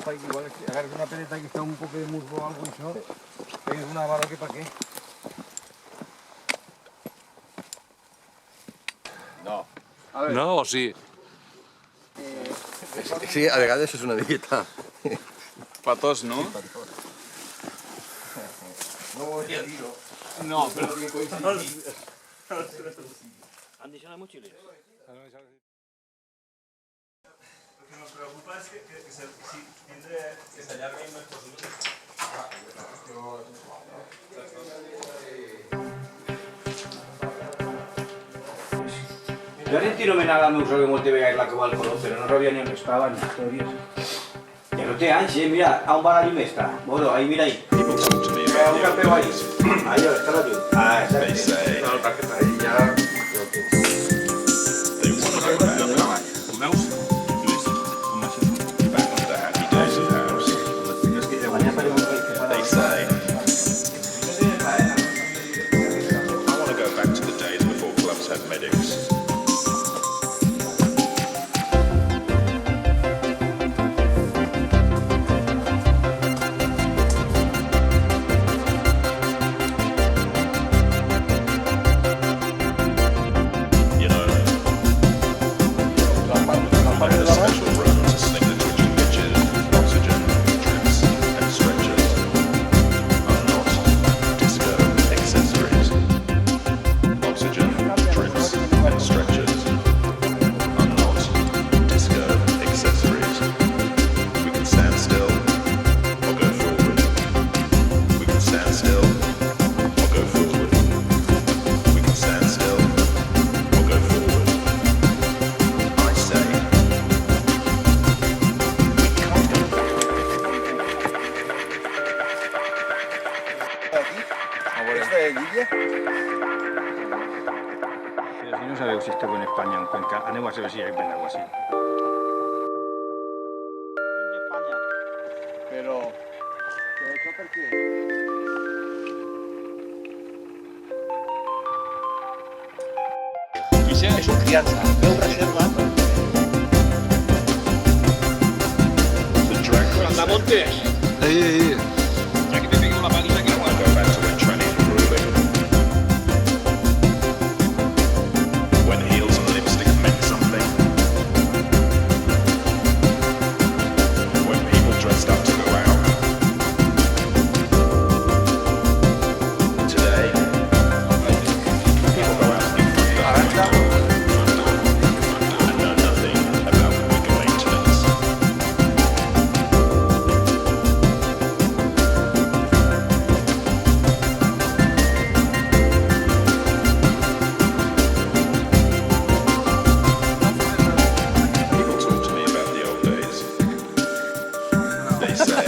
fa igual, agarres una peleta que está un poco de musgo o algo y eso, pegues una barra que para qué. No. No o sí? Sí, a vegades és una dieta. Patós, no? No voy a tiro. No, però... ¿Han dicho las mochilas? Lo que nos preocupa es que se allarguen nuestros límites. Yo argentino me nada me usaba que molte veía la Cova del Colom, pero no sabía ni dónde estaba ni historias. Ya no te ansies, mira, a un bar allí me está. Bueno, ahí mira ahí. Un carpeo ahí. Ahí, está la luz. Ah, exacto. No, la tarjeta ahí ya... Pero si no sabeu si esteu en España o en Cuenca, anem a saber si hi ha ben algo així. España. Pero ¿eso por qué? És un criança, veu reserva. Andamontes! Ya que te pegó la paliza que no aguanto. They say